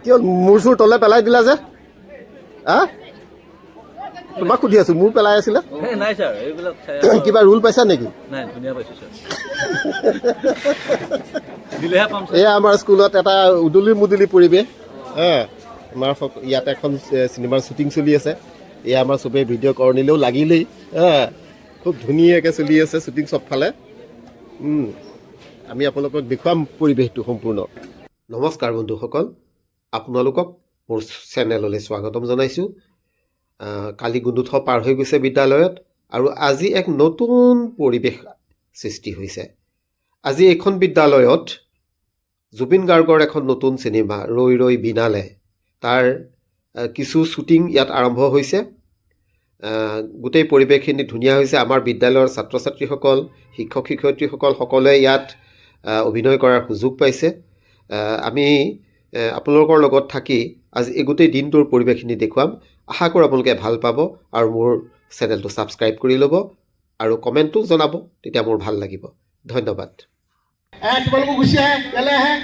কিয় মূৰ চুৰ তলে পেলাই দিলা যে হা তোমাক সুধি আছো মোৰ পেলাই আছিলে নাই ছাৰ এইবিলাক কিবা ৰুল পাইছা নেকি নাই ধুনীয়া পাইছোঁ ছাৰ দিলেহে পাম ছাৰ এয়া আমাৰ স্কুলত এটা উদুলি মুদুলি পৰিৱেশ হা আমাৰ ইয়াত এখন চিনেমাৰ শ্বুটিং চলি আছে এয়া আমাৰ চবেই ভিডিঅ' কৰণিলেও লাগিলেই হা খুব ধুনীয়াকৈ চলি আছে শ্বুটিং চবফালে আমি আপোনালোকক দেখুৱাম পৰিৱেশটো সম্পূৰ্ণ নমস্কাৰ বন্ধুসকল আপোনালোকক মোৰ চেনেললৈ স্বাগতম জনাইছোঁ কালি গুণোৎসৱ পাৰ হৈ গৈছে বিদ্যালয়ত আৰু আজি এক নতুন পৰিৱেশ সৃষ্টি হৈছে আজি এখন বিদ্যালয়ত জুবিন গাৰ্গৰ এখন নতুন চিনেমা ৰৈ ৰৈ বিনালে তাৰ কিছু শ্বুটিং ইয়াত আৰম্ভ হৈছে গোটেই পৰিৱেশখিনি ধুনীয়া হৈছে আমাৰ বিদ্যালয়ৰ ছাত্ৰ ছাত্ৰীসকল শিক্ষক শিক্ষয়িত্ৰীসকল সকলোৱে ইয়াত অভিনয় কৰাৰ সুযোগ পাইছে আমি আপোনালোকৰ লগত থাকি আজি এই গোটেই দিনটোৰ পৰিৱেশখিনি দেখুৱাম আশা কৰোঁ আপোনালোকে ভাল পাব আৰু মোৰ চেনেলটো ছাবস্ক্ৰাইব কৰি ল'ব আৰু কমেণ্টটো জনাব তেতিয়া মোৰ ভাল লাগিব ধন্যবাদ তোমালোক গুচি আহে ইয়ালৈ আহে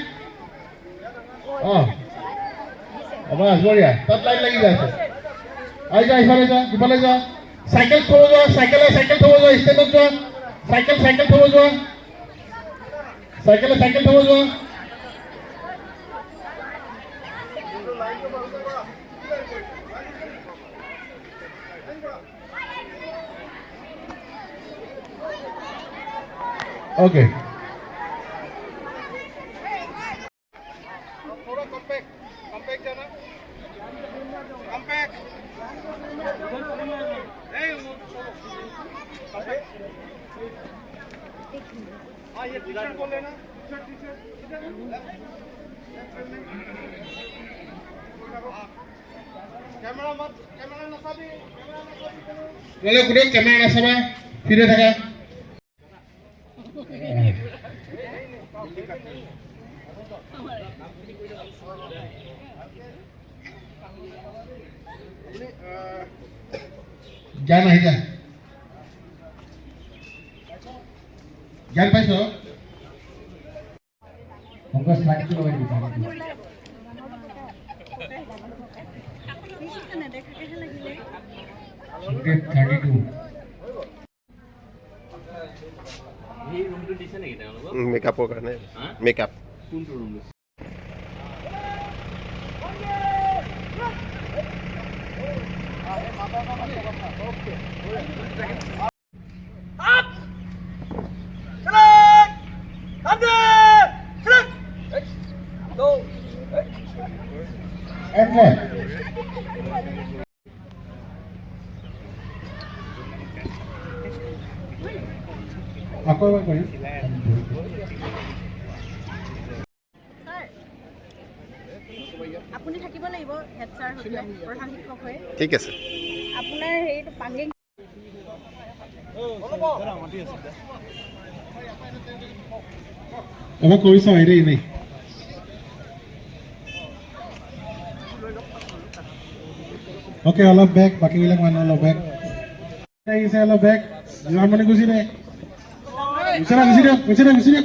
বাছ বঢ়িয়া তাত লাইন লাগি যায় আহি যা ইফালে যা ইফালে যা চাইকেল থ'ব যোৱা চাইকেল থ'ব যোৱা ষ্টেণ্ডত যোৱা চাইকেল থ'ব যোৱা চাইকেল থ'ব যোৱা Okay. Come back, Jana. Come back. Hey, come back. ये टी-शर्ट को लेना. टी-शर्ट. कैमरा नसाबी. बोले कुछ कैमरा नसाबा. फिरे थका. ज्ञान आहे का ज्ञान पाहिजे फोकस लागतो पाहिजे 32 এই ৰুমটো দিছে নেকি তেওঁলোকক মেকআপৰ কাৰণে মেকআপ কোনটো ৰুম দিছে আকৌ এবাৰ কৰিম আপুনি থাকিব লাগিব হেড ছাৰ হৈ প্ৰধান শিক্ষক হৈ ঠিক আছে আপোনাৰ হেৰিটো পাংগিং এবাৰ কৰিছা হেৰি এনেই অ'কে অলপ বেগ বাকীবিলাক মানুহ অলপ বেগ আহিছে অলপ বেগ যিমান মানে গুচি দে গুচি দে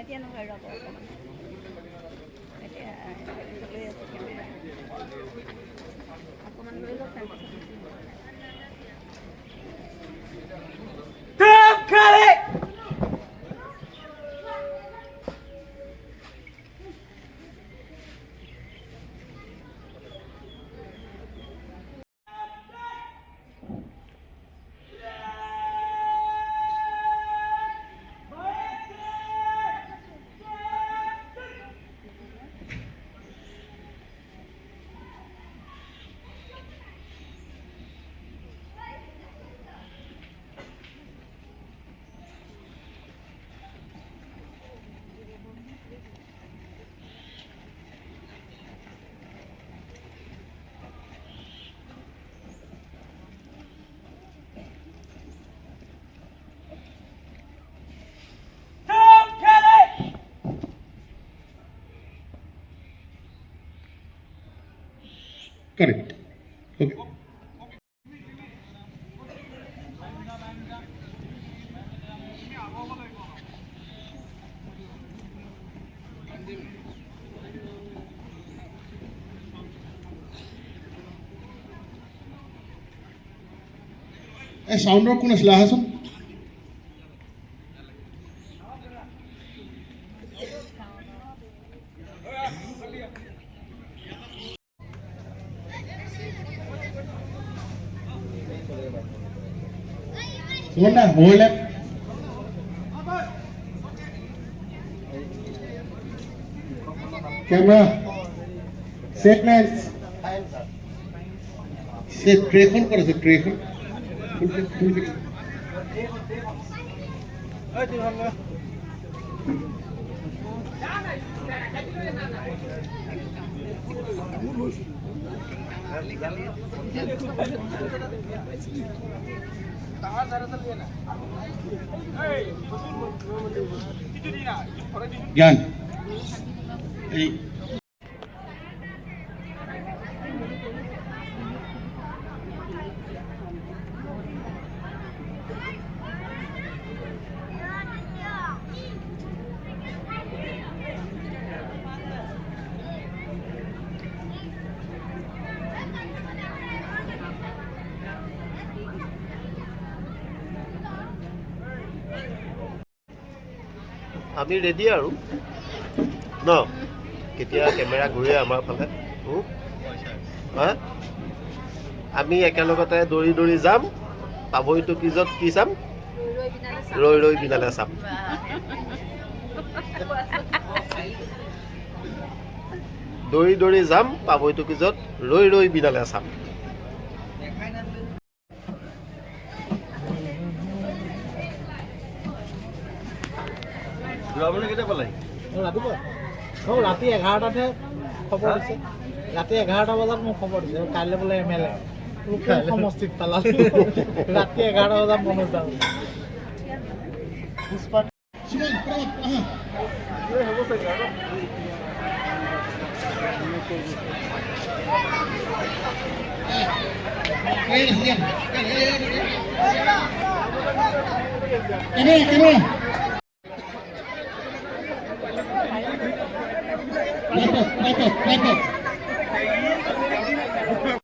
এতিয়া নহয় ৰ'ব এতিয়া লৈ আছে কেমেৰা অকণমান লৈ লওক Correct. Okay. Sounder কোন আছিলে আহাচোন Suman na, overlap. Camera. Set lens. Set tray phone karo set tray phone. Yan. আমি ৰেডি আৰু ন কেতিয়া কেমেৰা ঘূৰে আমাৰ ফালে হা আমি একেলগতে দৌৰি দৌৰি যাম পাভৈটো কিজত কি চাম ৰৈ ৰৈ বিনালে চাম দৌৰি দৌৰি যাম পাভৈটো কিজত ৰৈ ৰৈ বিনালে চাম ৰাতি 11টাতহে খবৰ দিছে ৰাতি 11টা বজাত মোক খবৰ দিছে কাইলৈ বোলে MLA সমষ্টিত পালালে ৰাতি 11টা বজাত মনত যাওঁ Laptop.